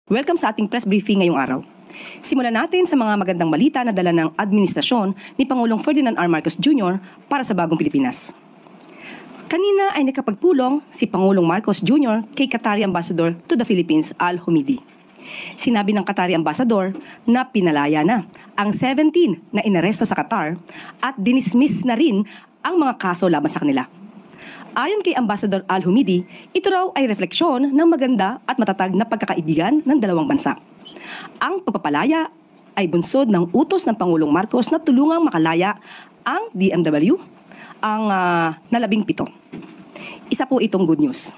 Welcome sa ating press briefing ngayong araw. Simulan natin sa mga magandang balita na dala ng administrasyon ni Pangulong Ferdinand R. Marcos Jr. para sa bagong Pilipinas. Kanina ay nakapagpulong si Pangulong Marcos Jr. kay Qatari Ambassador to the Philippines Al Humidi. Sinabi ng Qatari Ambassador na pinalaya na ang 17 na inaresto sa Qatar at dinismiss na rin ang mga kaso laban sa kanila. Ayon kay Ambassador Al Humidi, ito raw ay refleksyon ng maganda at matatag na pagkakaibigan ng dalawang bansa. Ang pagpapalaya ay bunsod ng utos ng Pangulong Marcos na tulungang makalaya ang DMW, ang na-17. Isa po itong good news.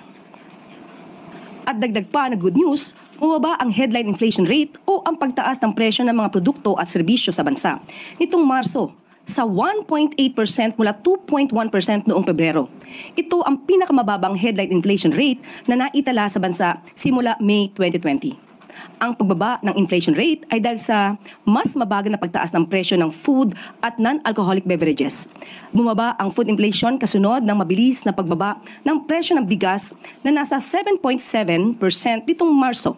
At dagdag pa na good news, bumaba ang headline inflation rate o ang pagtaas ng presyo ng mga produkto at serbisyo sa bansa nitong Marso sa 1.8% mula 2.1% noong Pebrero. Ito ang pinakamababang headline inflation rate na naitala sa bansa simula May 2020. Ang pagbaba ng inflation rate ay dahil sa mas mabagal na pagtaas ng presyo ng food at non-alcoholic beverages. Bumaba ang food inflation kasunod ng mabilis na pagbaba ng presyo ng bigas na nasa 7.7% nitong Marso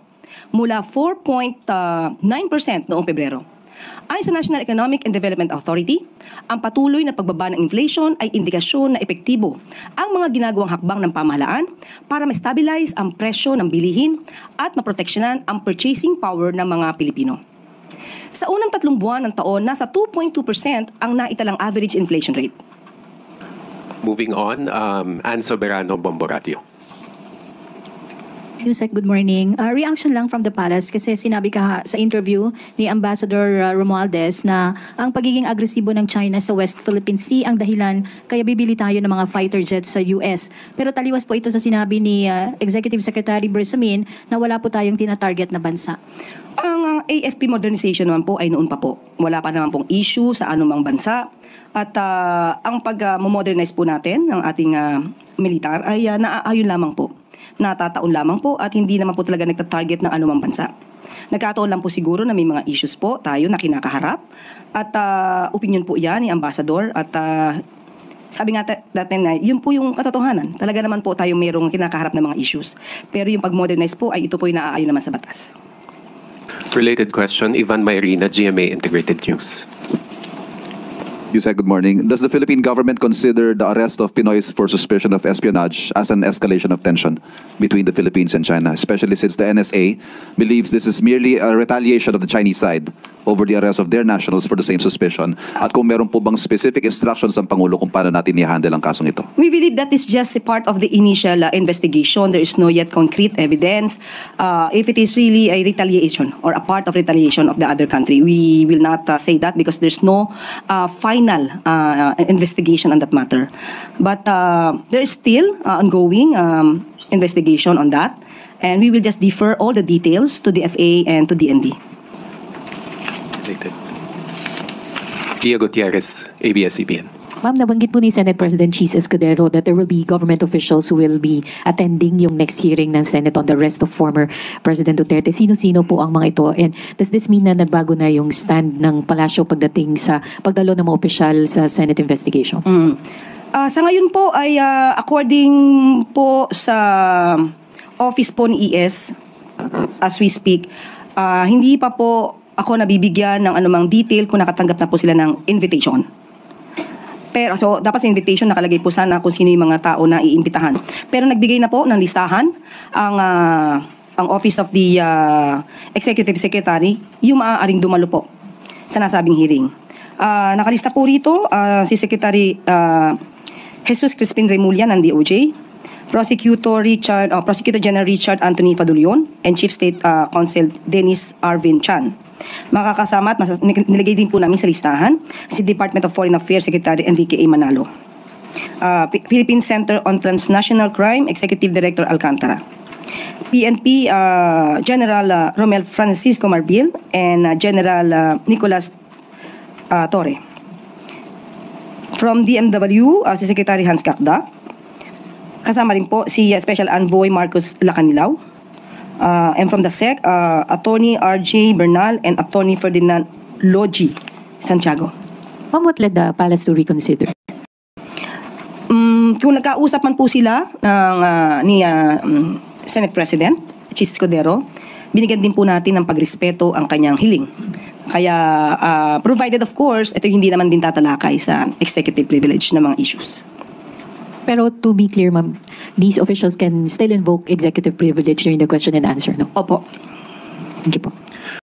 mula 4.9% noong Pebrero. Ayon sa National Economic and Development Authority, ang patuloy na pagbaba ng inflation ay indikasyon na epektibo ang mga ginagawang hakbang ng pamahalaan para ma-stabilize ang presyo ng bilihin at maproteksyonan ang purchasing power ng mga Pilipino. Sa unang 3 buwan ng taon, nasa 2.2% ang naitalang average inflation rate. Moving on, Ann Soberano, Bombo Radio. Yusek, good morning. Reaction lang from the palace kasi sinabi ka sa interview ni Ambassador Romualdez na ang pagiging agresibo ng China sa West Philippine Sea ang dahilan kaya bibili tayo ng mga fighter jets sa US. Pero taliwas po ito sa sinabi ni Executive Secretary Bersamin na wala po tayong tinatarget na bansa. Ang AFP modernization naman po ay noon pa po. Wala pa naman pong issue sa anumang bansa. At ang pag-modernize po natin ng ating militar ay naaayon lamang po. Natataon lamang po at hindi naman po talaga nagtatarget ng anumang bansa. Nagkataon lang po siguro na may mga issues po tayo na kinakaharap at opinion po yan ni Ambassador at sabi nga natin na yun po yung katotohanan. Talaga naman po tayo mayroong kinakaharap na mga issues. Pero yung pag-modernize po ay ito po yung naaayon naman sa batas. Related question, Ivan Mayrina, GMA Integrated News. Yusek, good morning. Does the Philippine government consider the arrest of Pinoys for suspicion of espionage as an escalation of tension between the Philippines and China, especially since the NSA believes this is merely a retaliation of the Chinese side over the arrest of their nationals for the same suspicion? At kung meron po bang specific instructions ang Pangulo kung paano natin i-handle ang kasong ito? We believe that is just a part of the initial investigation. There is no yet concrete evidence. If it is really a retaliation or a part of retaliation of the other country, we will not say that because there's no final investigation on that matter. But there is still ongoing investigation on that, and we will just defer all the details to the FA and to DND. Pia Gutierrez, ABS-CBN. Ma'am, nabanggit po ni Senate President Cheese Escudero that there will be government officials who will be attending yung next hearing ng Senate on the arrest of former President Duterte. Sino-sino po ang mga ito? And does this mean na nagbago na yung stand ng palasyo pagdating sa pagdalo ng mga opisyal sa Senate investigation? Sa ngayon po ay according po sa office po ni ES, as we speak, hindi pa po ako nabibigyan ng anumang detail kung nakatanggap na po sila ng invitation. Pero so dapat sa invitation nakalagay po sana kung sino yung mga tao na iimbitahan. Pero nagbigay na po ng listahan ang Office of the Executive Secretary yung maaaring dumalo po sa nasabing hearing. Nakalista po rito si Jesus Crispin Remulla ng DOJ, Prosecutor General Richard Anthony Fadulion, and Chief State Counsel Dennis Arvin Chan. Makakasama at nilagay din po namin sa listahan si Department of Foreign Affairs Secretary Enrique A. Manalo, Philippine Center on Transnational Crime Executive Director Alcantara, PNP General Romel Francisco Marbil, and General Nicolas Torre. From DMW, si Secretary Hans Cacda. Kasama rin po si Special Envoy Marcos Lacanilaw. And from the SEC, Attorney R.J. Bernal and Attorney Ferdinand Logi Santiago. Ma'am, what led the palace to reconsider? Kung nagkausap man po sila ni Senate President Cheese Escudero, binigyan din po natin ng pagrespeto ang kanyang hiling. Kaya, provided of course, ito hindi naman din tatalakay sa executive privilege na mga issues. Pero to be clear, ma'am, these officials can still invoke executive privilege during the question and answer, no? Opo. Thank you po.